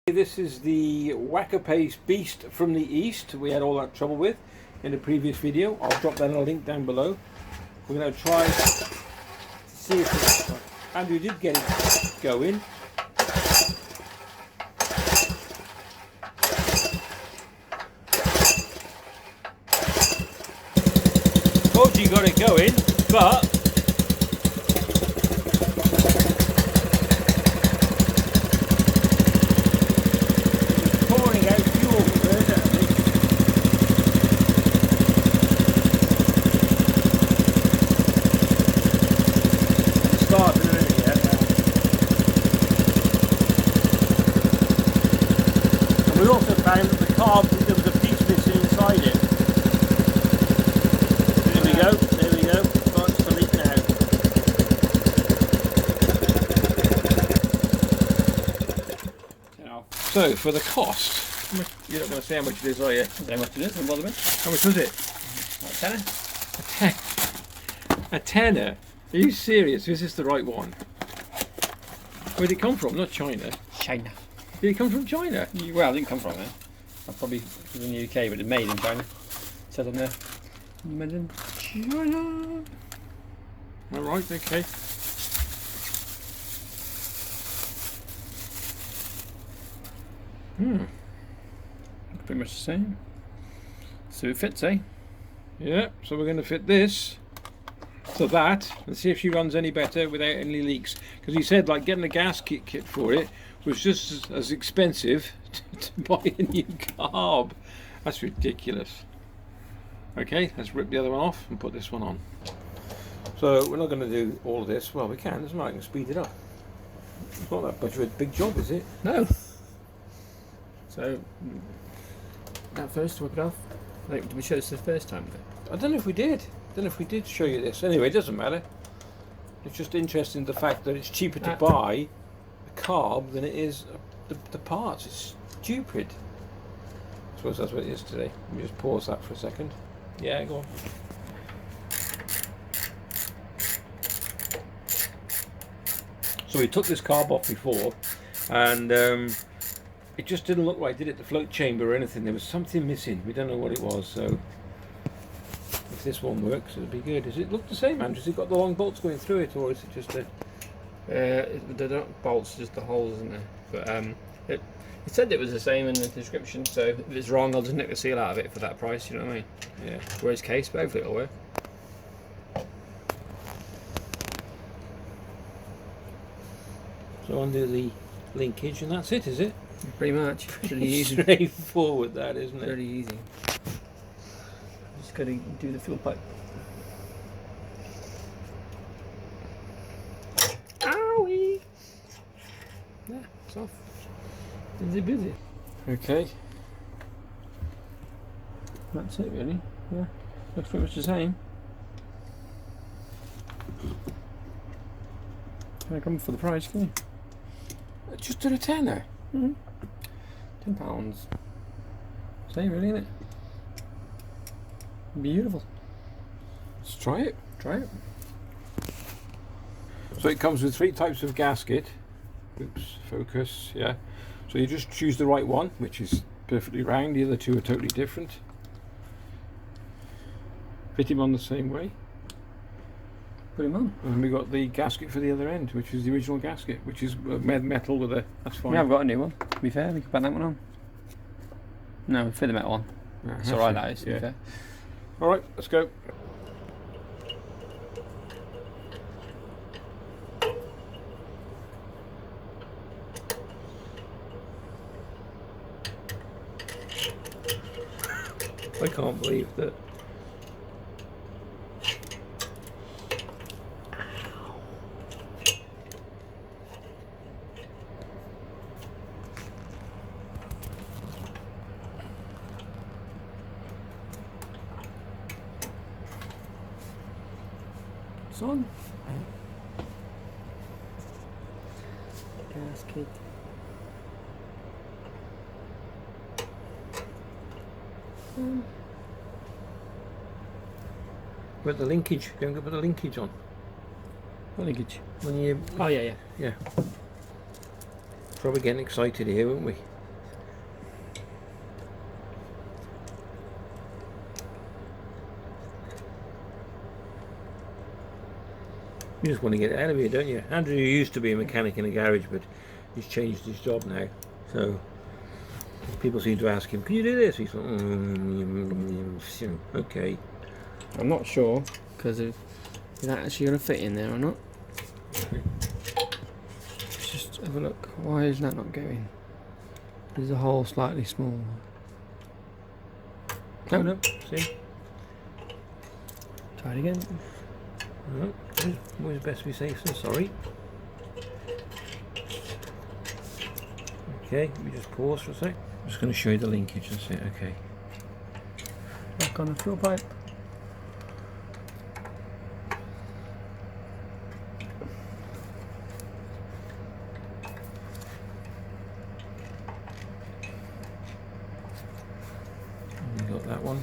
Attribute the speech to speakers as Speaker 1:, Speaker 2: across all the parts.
Speaker 1: This is the wacker paste beast from the east we had all that trouble with in the previous video. I'll drop that in a link down below. We're going to try to see if Andrew did get it going. Told you got it going, but we also found that the carb, there was a piece missing inside it. There we go, starts to leak now. So, for the cost, you're not going to say how much it is, are you?
Speaker 2: I don't know how much it is, don't bother me.
Speaker 1: How much was it?
Speaker 2: A tenner.
Speaker 1: A tenner? Are you serious? Is this the right one? Where did it come from? Not China.
Speaker 2: China.
Speaker 1: Did it come from China?
Speaker 2: Well, it didn't come from there. I probably was in the UK, but it's made in China. It says on there, made in China.
Speaker 1: Alright, okay.
Speaker 2: Pretty much the same. So it fits, eh?
Speaker 1: Yeah, so we're going to fit this to that and see if she runs any better without any leaks. Because he said like getting a gasket kit for it was just as expensive to buy a new carb. That's ridiculous. Okay, let's rip the other one off and put this one on. So we're not going to do all of this. Well, we can. Doesn't matter. I can speed it up. It's not that much of a big job, is it?
Speaker 2: No. So that first to work it off. Did we show this the first time?
Speaker 1: I don't know if we did. I don't know if we did show you this. Anyway, it doesn't matter. It's just interesting the fact that it's cheaper to buy a carb than it is the parts. It's stupid. I suppose that's what it is today. Let me just pause that for a second. Yeah, go on. So we took this carb off before and it just didn't look right, did it? The float chamber or anything. There was something missing. We don't know what it was. So if this one works, it'll be good. Does it look the same, Andrew? Has it got the long bolts going through it, or is it just a...
Speaker 2: They're not bolts, just the holes, isn't there? But it said it was the same in the description, so if it's wrong, I'll just nick the seal out of it for that price, you know what I mean?
Speaker 1: Yeah.
Speaker 2: Worst case, but hopefully it'll work.
Speaker 1: So undo the linkage, and that's it, is it?
Speaker 2: Pretty much. Pretty easy.
Speaker 1: Straightforward, that, isn't it?
Speaker 2: Pretty easy. Just got to do the fuel pipe. Owie! Yeah, it's off. Busy, busy.
Speaker 1: Okay.
Speaker 2: That's it, really. Yeah, looks pretty much the same. Can I come for the price, can you?
Speaker 1: Just at a tenner.
Speaker 2: £10. Same, really, isn't it? Beautiful.
Speaker 1: Let's try it.
Speaker 2: Try it.
Speaker 1: So it comes with 3 types of gasket. Oops, focus, yeah. So you just choose the right one, which is perfectly round. The other 2 are totally different. Fit him on the same way.
Speaker 2: Put him on.
Speaker 1: And we got the gasket for the other end, which is the original gasket, which is metal with a... That's fine.
Speaker 2: Yeah, I've got a new one. To be fair, we can put that one on. No, fit the metal one. It's alright, that is, to be fair.
Speaker 1: Alright, let's go. I can't believe that.
Speaker 2: It's on. Gasket.
Speaker 1: Put the linkage. Don't put the linkage on.
Speaker 2: What linkage?
Speaker 1: When you...
Speaker 2: Oh yeah, yeah.
Speaker 1: Yeah. Probably getting excited here, won't we? You just want to get it out of here, don't you? Andrew used to be a mechanic in a garage, but he's changed his job now. So people seem to ask him, "Can you do this?" He's like, "Okay."
Speaker 2: I'm not sure because is that actually going to fit in there or not. Let's just have a look. Why is that not going? There's a hole slightly small.
Speaker 1: No, see?
Speaker 2: Try it again.
Speaker 1: No, always best to be safe than sorry. Okay, let me just pause for a sec. I'm just going to show you the linkage, that's it, okay.
Speaker 2: Back on the fuel pipe.
Speaker 1: You got that one.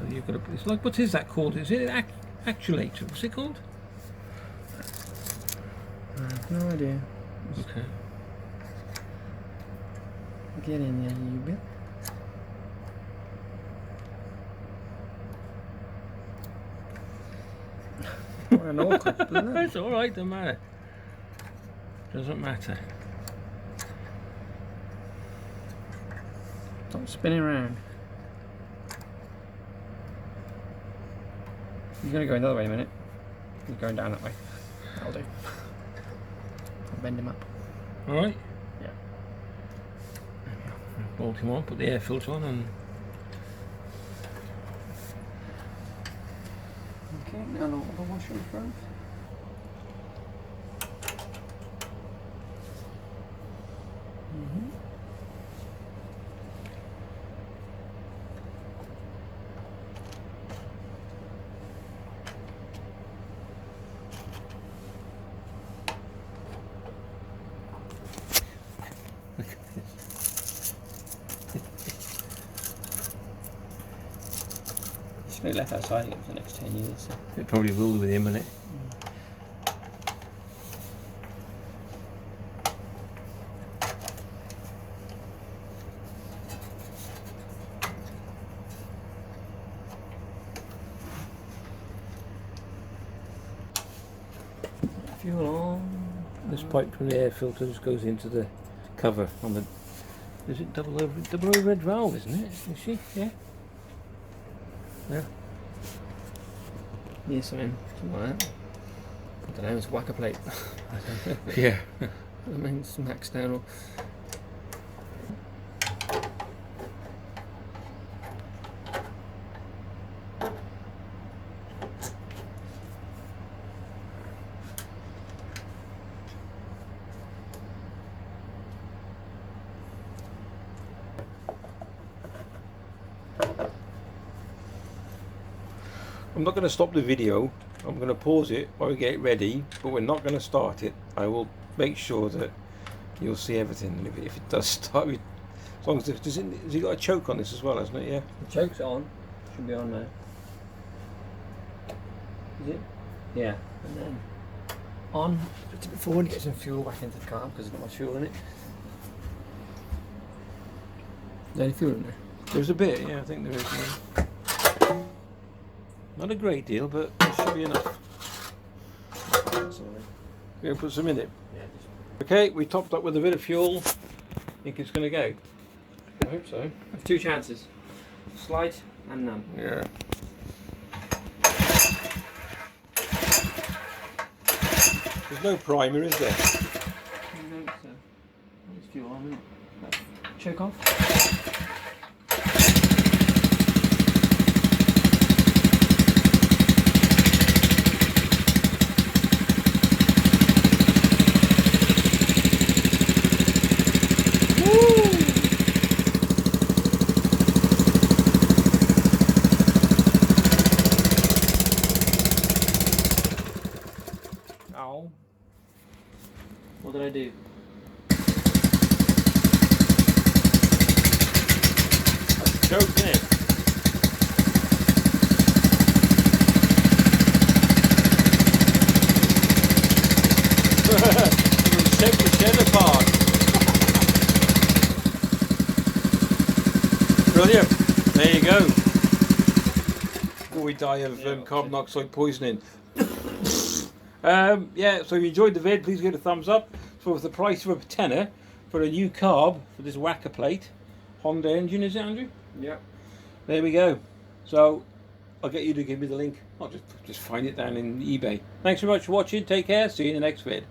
Speaker 1: You've got a, it's like, what is that called? Is it an actuator? What's it called?
Speaker 2: I have no idea.
Speaker 1: Okay.
Speaker 2: Get in there, you bit. What an awkward.
Speaker 1: It's alright, doesn't matter. Doesn't matter.
Speaker 2: Stop spinning around. He's going to go another way in a minute. He's going down that way. That'll do. I'll bend him up.
Speaker 1: Alright?
Speaker 2: Yeah.
Speaker 1: Bolt him on, put the air filter on and...
Speaker 2: Okay, now the washer in front. It's going to be left outside again for the next 10 years. So.
Speaker 1: It probably will with him, innit?
Speaker 2: Fuel on.
Speaker 1: This pipe from the air filter just goes into the cover on the... Is it double overhead valve, isn't it? You see? Yeah. Yeah.
Speaker 2: Yeah, something like that. I don't know, it's a wacker plate.
Speaker 1: Yeah.
Speaker 2: I mean, some external.
Speaker 1: I'm not going to stop the video. I'm going to pause it while we get it ready, but we're not going to start it. I will make sure that you'll see everything. And if it does start, as long as has it got a choke on this as well, hasn't it? Yeah.
Speaker 2: The choke's on. Should be on now. Is it? Yeah. And then on. Just a bit forward, get some fuel back into the car because there's not much fuel in it. Is there any fuel in there?
Speaker 1: There's a bit, yeah, I think there is. Yeah. Not a great deal, but there should be enough. We're going to put some in it.
Speaker 2: Yeah.
Speaker 1: Okay, we topped up with a bit of fuel. Think it's going to go?
Speaker 2: I hope so. I have two chances. Slide and none.
Speaker 1: Yeah. There's no primer, is there?
Speaker 2: I think so. There's fuel on, isn't it? Choke off.
Speaker 1: Ow.
Speaker 2: What did I do?
Speaker 1: Choke in it. Take the shed apart. Brilliant. go. Before we die of carbon monoxide poisoning. Yeah, so if you enjoyed the vid, please give it a thumbs up. So with the price of a tenner for a new carb for this wacker plate, Honda engine, is it, Andrew?
Speaker 2: Yep.
Speaker 1: There we go. So I'll get you to give me the link. I'll just find it down in eBay. Thanks very much for watching. Take care. See you in the next vid.